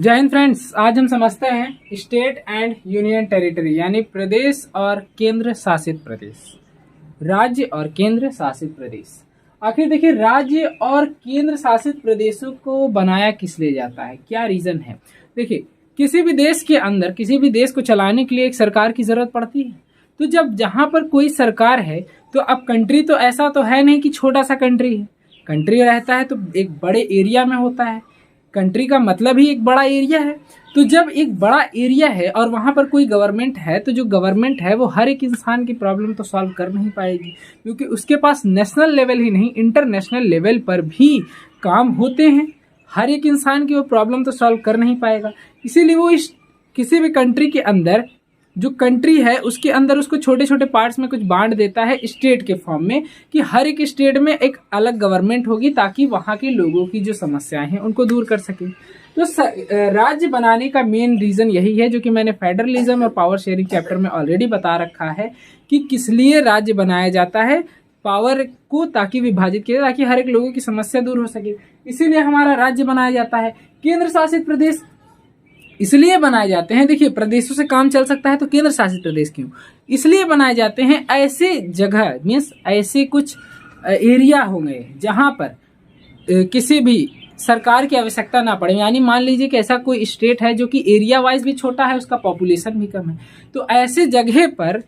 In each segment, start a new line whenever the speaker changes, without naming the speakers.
जय हिंद फ्रेंड्स। आज हम समझते हैं स्टेट एंड यूनियन टेरिटरी यानी प्रदेश और केंद्र शासित प्रदेश। राज्य और केंद्र शासित प्रदेश। आखिर देखिए, राज्य और केंद्र शासित प्रदेशों को बनाया किस लिए जाता है, क्या रीजन है। देखिए, किसी भी देश के अंदर किसी भी देश को चलाने के लिए एक सरकार की जरूरत पड़ती है। तो जब जहां पर कोई सरकार है तो अब कंट्री तो ऐसा तो है नहीं कि छोटा सा कंट्री है। कंट्री रहता है तो एक बड़े एरिया में होता है। कंट्री का मतलब ही एक बड़ा एरिया है। तो जब एक बड़ा एरिया है और वहां पर कोई गवर्नमेंट है तो जो गवर्नमेंट है वो हर एक इंसान की प्रॉब्लम तो सॉल्व कर नहीं पाएगी, क्योंकि उसके पास नेशनल लेवल ही नहीं इंटरनेशनल लेवल पर भी काम होते हैं। हर एक इंसान की वो प्रॉब्लम तो सॉल्व कर नहीं पाएगा। इसीलिए वो इस किसी भी कंट्री के अंदर जो कंट्री है उसके अंदर उसको छोटे छोटे पार्ट्स में कुछ बांट देता है स्टेट के फॉर्म में, कि हर एक स्टेट में एक अलग गवर्नमेंट होगी ताकि वहाँ के लोगों की जो समस्याएं हैं उनको दूर कर सके। तो राज्य बनाने का मेन रीजन यही है, जो कि मैंने फेडरलिज्म और पावर शेयरिंग चैप्टर में ऑलरेडी बता रखा है कि किस लिए राज्य बनाया जाता है। पावर को ताकि विभाजित किया ताकि हर एक लोगों की समस्या दूर हो सके, इसीलिए हमारा राज्य बनाया जाता है। केंद्र शासित प्रदेश इसलिए बनाए जाते हैं, देखिए प्रदेशों से काम चल सकता है तो केंद्र शासित प्रदेश क्यों इसलिए बनाए जाते हैं। ऐसे जगह मीन्स ऐसे कुछ एरिया होंगे जहां पर किसी भी सरकार की आवश्यकता ना पड़े। यानी मान लीजिए कि ऐसा कोई स्टेट है जो कि एरिया वाइज भी छोटा है, उसका पॉपुलेशन भी कम है, तो ऐसे जगह पर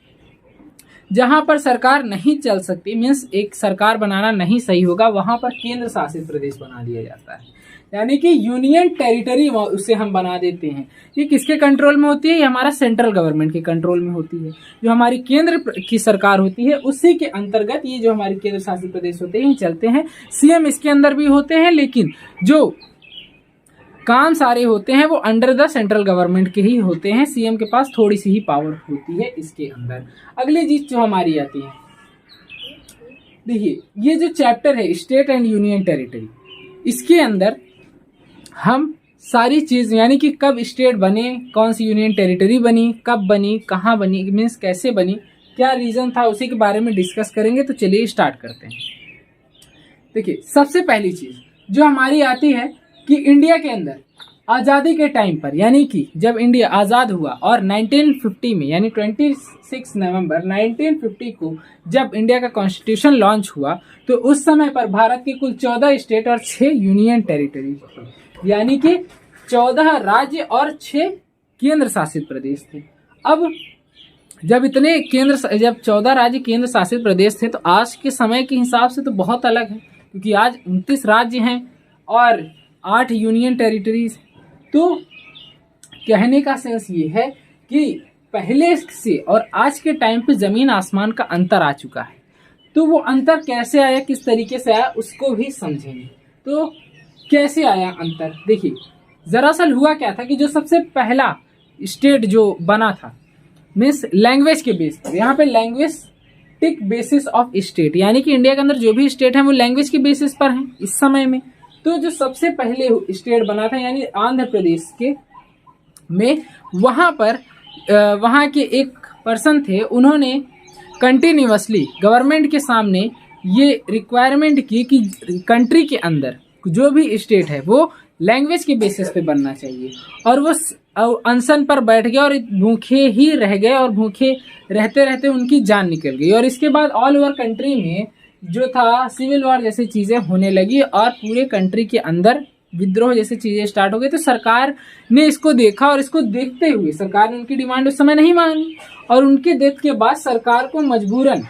जहां पर सरकार नहीं चल सकती मीन्स एक सरकार बनाना नहीं सही होगा, वहां पर केंद्र शासित प्रदेश बना दिया जाता है। यानी कि यूनियन टेरिटरी उसे हम बना देते हैं। ये किसके कंट्रोल में होती है? ये हमारा सेंट्रल गवर्नमेंट के कंट्रोल में होती है। जो हमारी केंद्र की सरकार होती है उसी के अंतर्गत ये जो हमारे केंद्र शासित प्रदेश होते हैं चलते हैं। सीएम इसके अंदर भी होते हैं, लेकिन जो काम सारे होते हैं वो अंडर द सेंट्रल गवर्नमेंट के ही होते हैं। सीएम के पास थोड़ी सी ही पावर होती है इसके अंदर। अगली चीज जो हमारी आती है, देखिए ये जो चैप्टर है स्टेट एंड यूनियन टेरिटरी, इसके अंदर हम सारी चीज यानी कि कब स्टेट बने, कौन सी यूनियन टेरिटरी बनी, कब बनी, कहाँ बनी, मीन्स कैसे बनी, क्या रीजन था, उसी के बारे में डिस्कस करेंगे। तो चलिए स्टार्ट करते हैं। देखिए सबसे पहली चीज जो हमारी आती है कि इंडिया के अंदर आज़ादी के टाइम पर यानी कि जब इंडिया आज़ाद हुआ और 1950 में यानी 26 नवंबर 1950 को जब इंडिया का कॉन्स्टिट्यूशन लॉन्च हुआ तो उस समय पर भारत के कुल 14 स्टेट और 6 यूनियन टेरिटरी थे, यानी कि 14 राज्य और 6 केंद्र शासित प्रदेश थे। अब जब 14 राज्य केंद्र शासित प्रदेश थे तो आज के समय के हिसाब से तो बहुत अलग है, क्योंकि आज 29 राज्य हैं और 8 यूनियन टेरिटरीज। तो कहने का सेंस ये है कि पहले से और आज के टाइम पे जमीन आसमान का अंतर आ चुका है। तो वो अंतर कैसे आया, किस तरीके से आया, उसको भी समझेंगे। तो कैसे आया अंतर, देखिए दरअसल हुआ क्या था कि जो सबसे पहला स्टेट जो बना था मीन्स लैंग्वेज के बेस पर, यहाँ पे लैंग्वेस्टिक बेसिस ऑफ स्टेट, यानी कि इंडिया के अंदर जो भी स्टेट है वो लैंग्वेज के बेसिस पर है इस समय में। तो जो सबसे पहले स्टेट बना था यानी आंध्र प्रदेश के में, वहां पर वहां के एक पर्सन थे, उन्होंने कंटिन्यूअसली गवर्नमेंट के सामने ये रिक्वायरमेंट की कि कंट्री के अंदर जो भी स्टेट है वो लैंग्वेज के बेसिस पे बनना चाहिए। और वो अनशन पर बैठ गए और भूखे ही रह गए और भूखे रहते रहते उनकी जान निकल गई। और इसके बाद ऑल ओवर कंट्री में जो था सिविल वॉर जैसी चीजें होने लगी और पूरे कंट्री के अंदर विद्रोह जैसी चीजें स्टार्ट हो गई। तो सरकार ने इसको देखा और इसको देखते हुए सरकार ने उनकी डिमांड उस समय नहीं मानी और उनके डेथ के बाद सरकार को मजबूरन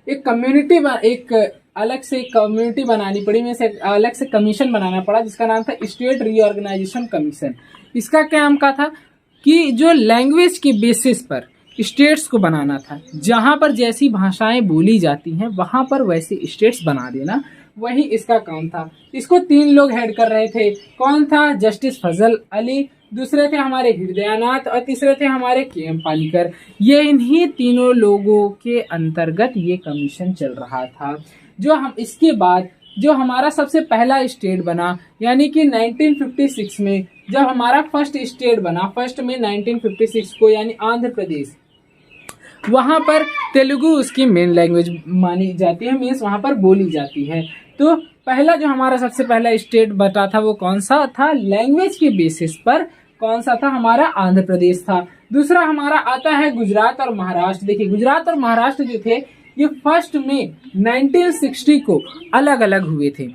एक अलग से कम्युनिटी बनानी पड़ी, में से अलग से कमीशन बनाना पड़ा जिसका नाम था स्टेट रीऑर्गेनाइजेशन कमीशन। इसका काम क्या था कि जो लैंग्वेज के बेसिस पर स्टेट्स को बनाना था, जहां पर जैसी भाषाएं बोली जाती हैं वहां पर वैसे स्टेट्स बना देना, वही इसका काम था। इसको 3 लोग हेड कर रहे थे। कौन था? जस्टिस फजल अली, दूसरे थे हमारे हृदयानाथ और तीसरे थे हमारे के.एम. पानिकर। ये इन्हीं तीनों लोगों के अंतर्गत ये कमीशन चल रहा था। जो हम इसके बाद जो हमारा सबसे पहला स्टेट बना यानी कि 1956 में जब हमारा फर्स्ट स्टेट बना, फर्स्ट में 1956 को यानी आंध्र प्रदेश, वहाँ पर तेलुगु उसकी मेन लैंग्वेज मानी जाती है, मीन्स वहाँ पर बोली जाती है। तो पहला जो हमारा सबसे पहला स्टेट बटा था वो कौन सा था, लैंग्वेज के बेसिस पर कौन सा था, हमारा आंध्र प्रदेश था। दूसरा हमारा आता है गुजरात और महाराष्ट्र। देखिए गुजरात और महाराष्ट्र जो थे ये 1 मई 1960 को अलग अलग हुए थे।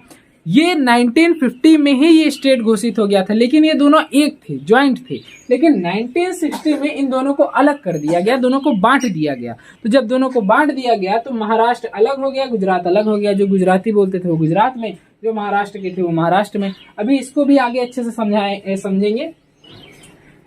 ये 1950 में ही ये स्टेट घोषित हो गया था, लेकिन ये दोनों एक थे, ज्वाइंट थे। लेकिन 1960 में इन दोनों को अलग कर दिया गया, दोनों को बांट दिया गया। तो जब दोनों को बांट दिया गया तो महाराष्ट्र अलग हो गया, गुजरात अलग हो गया। जो गुजराती बोलते थे वो गुजरात में, जो महाराष्ट्र के थे वो महाराष्ट्र में। अभी इसको भी आगे अच्छे से समझेंगे।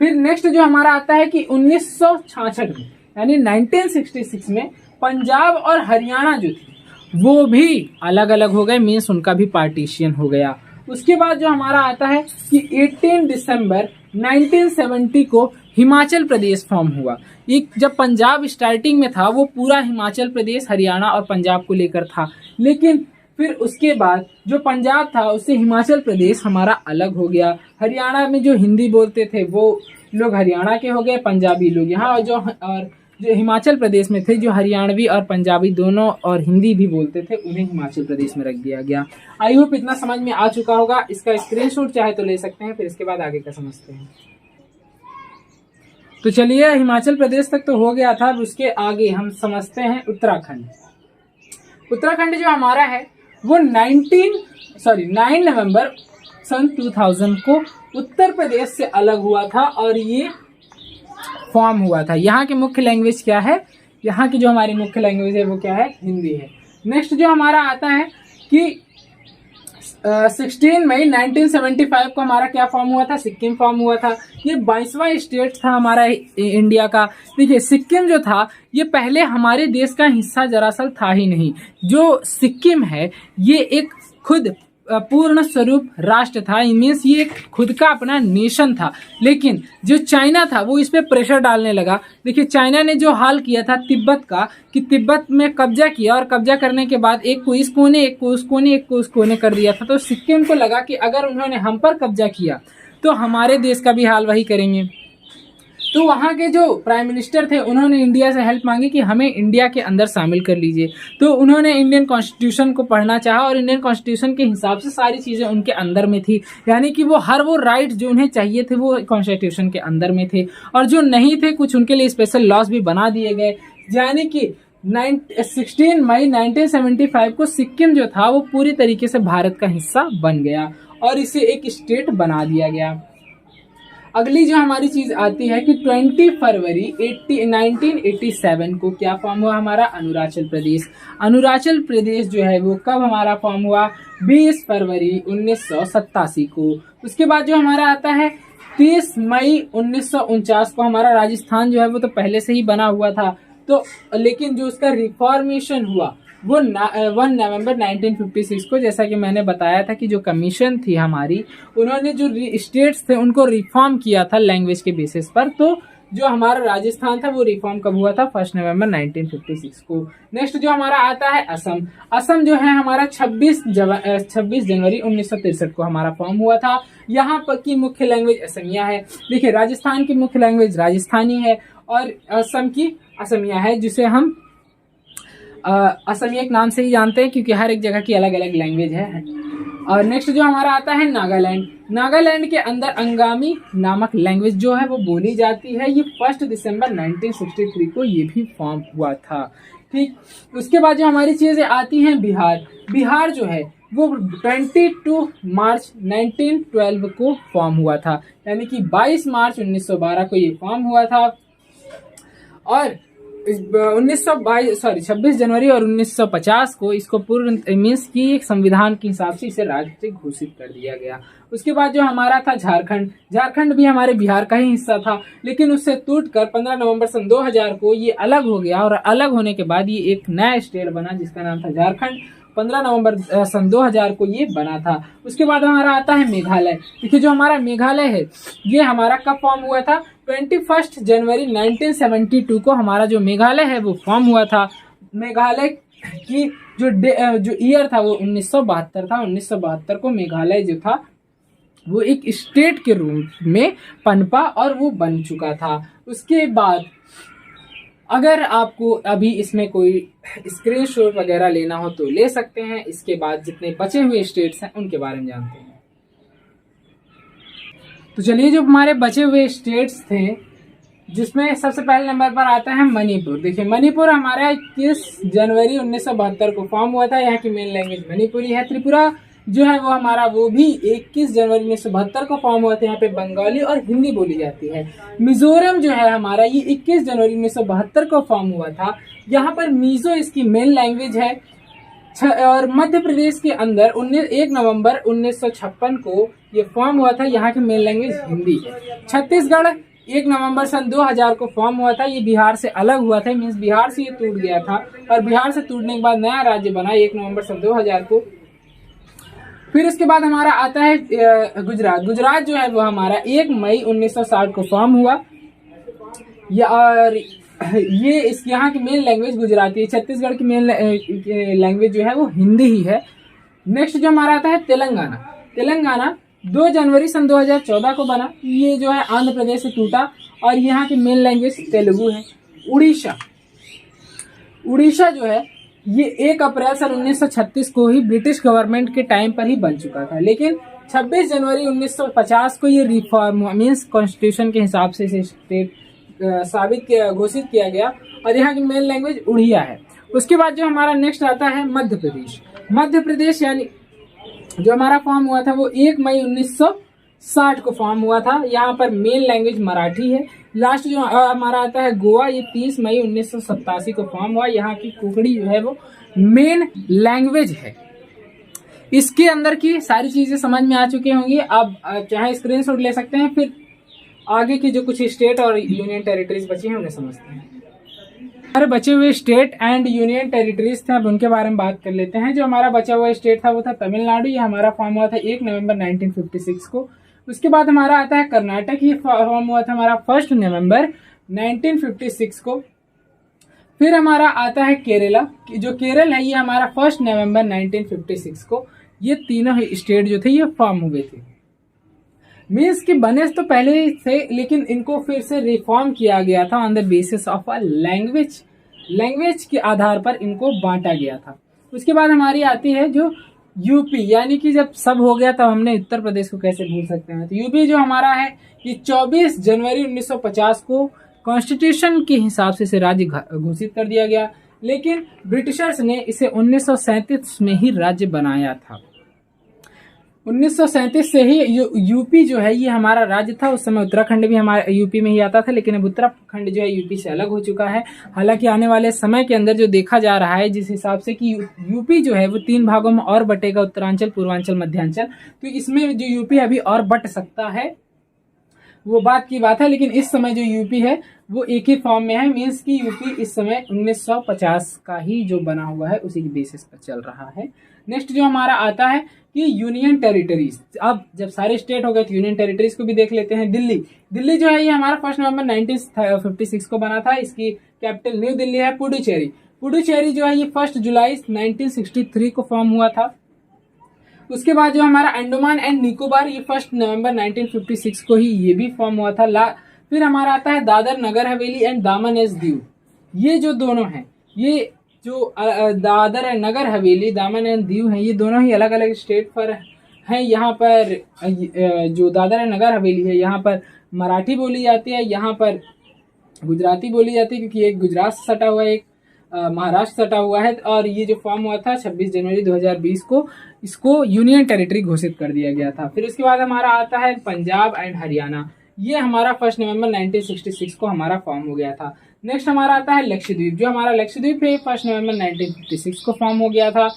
फिर नेक्स्ट जो हमारा आता है कि 1966 में यानी 1966 में पंजाब और हरियाणा जो थी वो भी अलग अलग हो गए, मीन्स उनका भी पार्टीशन हो गया। उसके बाद जो हमारा आता है कि 18 दिसंबर 1970 को हिमाचल प्रदेश फॉर्म हुआ। ये जब पंजाब स्टार्टिंग में था वो पूरा हिमाचल प्रदेश, हरियाणा और पंजाब को लेकर था, लेकिन फिर उसके बाद जो पंजाब था उससे हिमाचल प्रदेश हमारा अलग हो गया। हरियाणा में जो हिंदी बोलते थे वो लोग हरियाणा के हो गए, पंजाबी लोग यहाँ, और जो हिमाचल प्रदेश में थे जो हरियाणवी और पंजाबी दोनों और हिंदी भी बोलते थे उन्हें हिमाचल प्रदेश में रख दिया गया। आई होप इतना समझ में आ चुका होगा। इसका स्क्रीनशॉट चाहे तो ले सकते हैं, फिर इसके बाद आगे का समझते हैं। तो चलिए हिमाचल प्रदेश तक तो हो गया था, अब उसके आगे हम समझते हैं उत्तराखंड। उत्तराखंड जो हमारा है वो 9 नवंबर सन 2000 को उत्तर प्रदेश से अलग हुआ था और ये फॉर्म हुआ था। यहाँ की मुख्य लैंग्वेज क्या है, यहाँ की जो हमारी मुख्य लैंग्वेज है वो क्या है, हिंदी है। नेक्स्ट जो हमारा आता है कि 16 मई 1975 को हमारा क्या फॉर्म हुआ था, सिक्किम फॉर्म हुआ था। ये 22वां स्टेट था हमारा इंडिया का। देखिए सिक्किम जो था ये पहले हमारे देश का हिस्सा दरअसल था ही नहीं। जो सिक्किम है ये एक खुद पूर्ण स्वरूप राष्ट्र था, मीन्स ये खुद का अपना नेशन था। लेकिन जो चाइना था वो इस पे प्रेशर डालने लगा। देखिए चाइना ने जो हाल किया था तिब्बत का, कि तिब्बत में कब्जा किया और कब्जा करने के बाद एक को इस कोने, एक को उस कोने, एक को उस कोने कर दिया था। तो सिक्किम को लगा कि अगर उन्होंने हम पर कब्जा किया तो हमारे देश का भी हाल वही करेंगे। तो वहाँ के जो प्राइम मिनिस्टर थे उन्होंने इंडिया से हेल्प मांगी कि हमें इंडिया के अंदर शामिल कर लीजिए। तो उन्होंने इंडियन कॉन्स्टिट्यूशन को पढ़ना चाहा और इंडियन कॉन्स्टिट्यूशन के हिसाब से सारी चीज़ें उनके अंदर में थी, यानी कि वो राइट जो उन्हें चाहिए थे वो कॉन्स्टिट्यूशन के अंदर में थे। और जो नहीं थे कुछ उनके लिए स्पेशल लॉज भी बना दिए गए, यानी कि 16 मई 1975 को सिक्किम जो था वो पूरी तरीके से भारत का हिस्सा बन गया और इसे एक स्टेट बना दिया गया। अगली जो हमारी चीज आती है कि 20 फरवरी 1987 को क्या फॉर्म हुआ, हमारा अरुणाचल प्रदेश। अरुणाचल प्रदेश जो है वो कब हमारा फॉर्म हुआ, 20 फरवरी 1987 को। उसके बाद जो हमारा आता है 30 मई 1949 को हमारा राजस्थान जो है वो तो पहले से ही बना हुआ था, तो लेकिन जो उसका रिफॉर्मेशन हुआ वो 1 नवंबर 1956 को, जैसा कि मैंने बताया था कि जो कमीशन थी हमारी उन्होंने जो स्टेट्स थे उनको रिफॉर्म किया था लैंग्वेज के बेसिस पर। तो जो हमारा राजस्थान था वो रिफॉर्म कब हुआ था, 1 नवंबर 1956 को। नेक्स्ट जो हमारा आता है असम। असम जो है हमारा 26 जनवरी 1963 को हमारा फॉर्म हुआ था। यहाँ पर की मुख्य लैंग्वेज असमिया है। देखिए राजस्थान की मुख्य लैंग्वेज राजस्थानी है और असम की असमिया है, जिसे हम असमिया के नाम से ही जानते हैं क्योंकि हर एक जगह की अलग अलग लैंग्वेज है। और नेक्स्ट जो हमारा आता है नागालैंड। नागालैंड के अंदर अंगामी नामक लैंग्वेज जो है वो बोली जाती है। ये 1 दिसंबर 1963 को ये भी फॉर्म हुआ था। ठीक, उसके बाद जो हमारी चीजें आती हैं बिहार। बिहार जो है वो 22 मार्च 1912 को फॉर्म हुआ था, यानी कि 22 मार्च 1912 को ये फॉर्म हुआ था। और 26 जनवरी और 1950 को इसको पूर्ण मीन्स की एक संविधान के हिसाब से इसे राज्य घोषित कर दिया गया। उसके बाद जो हमारा था झारखंड। झारखंड भी हमारे बिहार का ही हिस्सा था, लेकिन उससे टूटकर 15 नवंबर सन 2000 को ये अलग हो गया और अलग होने के बाद ये एक नया स्टेट बना जिसका नाम था झारखंड। 15 नवंबर सन 2000 को ये बना था। उसके बाद हमारा आता है मेघालय। देखिए जो हमारा मेघालय है ये हमारा कब फॉर्म हुआ था, 21 जनवरी 1972 को हमारा जो मेघालय है वो फॉर्म हुआ था। मेघालय की जो ईयर था वो 1972 था। 1972 को मेघालय जो था वो एक स्टेट के रूप में पनपा और वो बन चुका था। उसके बाद अगर आपको अभी इसमें कोई स्क्रीनशॉट वगैरह लेना हो तो ले सकते हैं। इसके बाद जितने बचे हुए स्टेट्स हैं उनके बारे में जानते हैं। तो चलिए, जो हमारे बचे हुए स्टेट्स थे, जिसमें सबसे पहले नंबर पर आता है मणिपुर। देखिए, मणिपुर हमारा 21 जनवरी 1972 को फॉर्म हुआ था। यहाँ की मेन लैंग्वेज मणिपुरी है। त्रिपुरा जो है वो भी 21 जनवरी 1972 को फॉर्म हुआ था। यहाँ पे बंगाली और हिंदी बोली जाती है। मिजोरम जो है हमारा, ये 21 जनवरी 1972 को फॉर्म हुआ था। यहाँ पर मिजो इसकी मेन लैंग्वेज है। और मध्य प्रदेश के अंदर 1 नवंबर 1956 को ये फॉर्म हुआ था। यहाँ की मेन लैंग्वेज हिंदी है। छत्तीसगढ़ 1 नवंबर सन 2000 को फॉर्म हुआ था। ये बिहार से अलग हुआ था, मीन्स बिहार से ये टूट गया था और बिहार से टूटने के बाद नया राज्य बना 1 नवंबर सन 2000 को। फिर इसके बाद हमारा आता है गुजरात। गुजरात जो है वो हमारा 1 मई 1960 को फॉर्म हुआ। और ये इस यहाँ की मेन लैंग्वेज गुजराती है। छत्तीसगढ़ की मेन लैंग्वेज जो है वो हिंदी ही है। नेक्स्ट जो हमारा आता है तेलंगाना। तेलंगाना 2 जनवरी सन 2014 को बना। ये जो है आंध्र प्रदेश से टूटा और यहाँ की मेन लैंग्वेज तेलुगु है। उड़ीसा, उड़ीसा जो है ये 1 अप्रैल सन 1936 को ही ब्रिटिश गवर्नमेंट के टाइम पर ही बन चुका था, लेकिन 26 जनवरी 1950 को ये रिफॉर्म मीन्स कॉन्स्टिट्यूशन के हिसाब से इसे स्टेट घोषित किया गया और यहाँ की मेन लैंग्वेज उड़िया है। उसके बाद जो हमारा नेक्स्ट आता है मध्य प्रदेश। मध्य प्रदेश यानी जो हमारा फॉर्म हुआ था वो 1 मई 1960 को फॉर्म हुआ था। यहाँ पर मेन लैंग्वेज मराठी है। लास्ट जो हमारा आता है गोवा, ये 30 मई 1987 को फॉर्म हुआ। यहाँ की कुकड़ी जो है वो मेन लैंग्वेज है। इसके अंदर की सारी चीजें समझ में आ चुकी होंगी। अब चाहे स्क्रीनशॉट ले सकते हैं, फिर आगे की जो कुछ स्टेट और यूनियन टेरिटरीज बची हैं उन्हें समझते हैं। हमारे बचे हुए स्टेट एंड यूनियन टेरिटरीज थे, अब उनके बारे में बात कर लेते हैं। जो हमारा बचा हुआ स्टेट था वो था तमिलनाडु। ये हमारा फॉर्म हुआ था 1 नवंबर 1956 को। उसके बाद हमारा आता है कर्नाटक। ये फॉर्म हुआ था हमारा 1 नवंबर 1956 को। फिर हमारा आता है केरला। जो केरल है ये हमारा 1 नवंबर 1956 को। ये तीनों ही स्टेट जो थे ये फॉर्म हुए थे। मीन्स कि बने तो पहले ही थे, लेकिन इनको फिर से रिफॉर्म किया गया था on the basis of a language के आधार पर इनको बांटा गया था। उसके बाद हमारी आती है जो यूपी, यानी कि जब सब हो गया तब हमने उत्तर प्रदेश को कैसे भूल सकते हैं। तो यूपी जो हमारा है ये 24 जनवरी 1950 को कॉन्स्टिट्यूशन के हिसाब से इसे राज्य घोषित कर दिया गया, लेकिन ब्रिटिशर्स ने इसे 1937 में ही राज्य बनाया था। 1937 से ही यूपी जो है ये हमारा राज्य था। उस समय उत्तराखंड भी हमारा यूपी में ही आता था, लेकिन अब उत्तराखंड जो है यूपी से अलग हो चुका है। हालांकि आने वाले समय के अंदर जो देखा जा रहा है जिस हिसाब से कि यूपी जो है वो 3 भागों में और बटेगा, उत्तरांचल, पूर्वांचल, मध्यांचल। तो इसमें जो यूपी अभी और बट सकता है, वो बात की बात है। लेकिन इस समय जो यूपी है वो एक ही फॉर्म में है। मीन्स कि यूपी इस समय 1950 का ही जो बना हुआ है उसी के बेसिस पर चल रहा है। नेक्स्ट जो हमारा आता है कि यूनियन टेरिटरीज। अब जब सारे स्टेट हो गए तो यूनियन टेरिटरीज को भी देख लेते हैं। दिल्ली जो है ये हमारा 1 नवंबर 1956 को बना था। इसकी कैपिटल न्यू दिल्ली है। पुडुचेरी जो है ये 1 जुलाई 1963 को फॉर्म हुआ था। उसके बाद जो हमारा अंडमान एंड निकोबार, ये 1 नवंबर 1956 को ही ये भी फॉर्म हुआ था। फिर हमारा आता है दादर नगर हवेली एंड दामन एंड दीव। ये जो दोनों हैं, ये जो दादर एंड नगर हवेली, दामन एंड दीव हैं, ये दोनों ही अलग अलग स्टेट पर हैं। यहाँ पर जो दादर एंड नगर हवेली है यहाँ पर मराठी बोली जाती है, यहाँ पर गुजराती बोली जाती है, क्योंकि एक गुजरात से सटा हुआ है, एक महाराष्ट्र सटा हुआ है। और ये जो फॉर्म हुआ था 26 जनवरी 2020 को, इसको यूनियन टेरिटरी घोषित कर दिया गया था। फिर उसके बाद हमारा आता है पंजाब एंड हरियाणा। ये हमारा 1 नवंबर 1966 को हमारा फॉर्म हो गया था। नेक्स्ट हमारा आता है लक्षद्वीप। जो हमारा लक्षद्वीप है 1 नवंबर 1956 को फॉर्म हो गया था।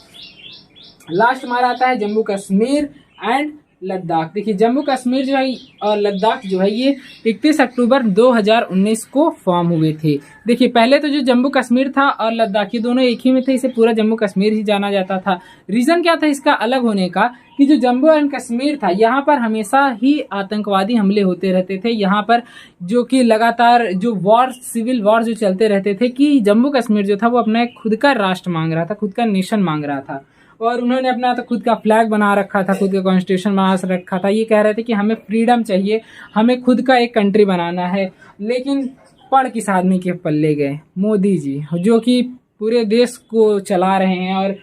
लास्ट हमारा आता है जम्मू कश्मीर एंड लद्दाख। देखिए, जम्मू कश्मीर जो है और लद्दाख जो है ये 31 अक्टूबर 2019 को फॉर्म हुए थे। देखिए, पहले तो जो जम्मू कश्मीर था और लद्दाख, ये दोनों एक ही में थे, इसे पूरा जम्मू कश्मीर ही जाना जाता था। रीजन क्या था इसका अलग होने का, कि जो जम्मू एंड कश्मीर था यहाँ पर हमेशा ही आतंकवादी हमले होते रहते थे। यहाँ पर जो कि लगातार जो सिविल वॉर जो चलते रहते थे, कि जम्मू कश्मीर जो था वो अपना एक खुद का राष्ट्र मांग रहा था, खुद का नेशन मांग रहा था। और उन्होंने अपना तो खुद का फ्लैग बना रखा था, खुद का कॉन्स्टिट्यूशन बना रखा था। ये कह रहे थे कि हमें फ्रीडम चाहिए, हमें खुद का एक कंट्री बनाना है। लेकिन पढ़ किस आदमी के पल्ले गए? मोदी जी, जो कि पूरे देश को चला रहे हैं, और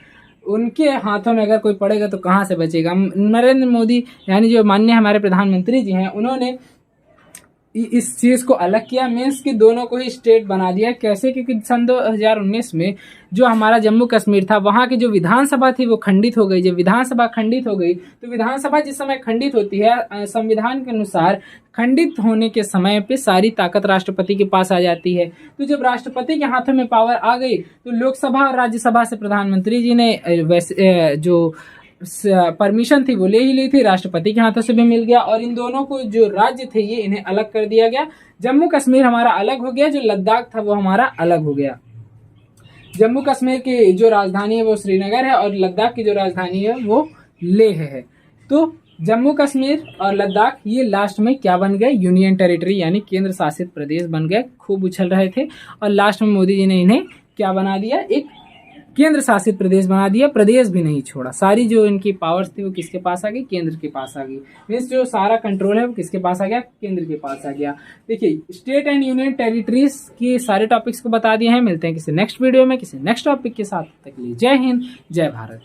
उनके हाथों में अगर कोई पड़ेगा तो कहाँ से बचेगा। नरेंद्र मोदी यानी जो माननीय हमारे प्रधानमंत्री जी हैं, उन्होंने इस चीज को अलग किया, मीन्स कि दोनों को ही स्टेट बना दिया। कैसे? क्योंकि सन 2019 में जो हमारा जम्मू कश्मीर था, वहां की जो विधानसभा थी वो खंडित हो गई। जब विधानसभा खंडित हो गई तो विधानसभा जिस समय खंडित होती है, संविधान के अनुसार खंडित होने के समय पे सारी ताकत राष्ट्रपति के पास आ जाती है। तो जब राष्ट्रपति के हाथों में पावर आ गई तो लोकसभा और राज्यसभा से प्रधानमंत्री जी ने वैसे जो परमिशन थी वो ले ही ली थी, राष्ट्रपति के हाथों से भी मिल गया, और इन दोनों को जो राज्य थे ये इन्हें अलग कर दिया गया। जम्मू कश्मीर हमारा अलग हो गया, जो लद्दाख था वो हमारा अलग हो गया। जम्मू कश्मीर की जो राजधानी है वो श्रीनगर है, और लद्दाख की जो राजधानी है वो लेह है। तो जम्मू कश्मीर और लद्दाख ये लास्ट में क्या बन गए? यूनियन टेरिटरी यानी केंद्र शासित प्रदेश बन गए। खूब उछल रहे थे, और लास्ट में मोदी जी ने इन्हें क्या बना दिया? एक केंद्र शासित प्रदेश बना दिया। प्रदेश भी नहीं छोड़ा, सारी जो इनकी पावर्स थी वो किसके पास आ गई? केंद्र के पास आ गई। मीन्स जो सारा कंट्रोल है वो किसके पास आ गया? केंद्र के पास आ गया। देखिए, स्टेट एंड यूनियन टेरिटरीज के सारे टॉपिक्स को बता दिए हैं। मिलते हैं किसी नेक्स्ट वीडियो में किसी नेक्स्ट टॉपिक के साथ। तक के लिए जय हिंद, जय भारत।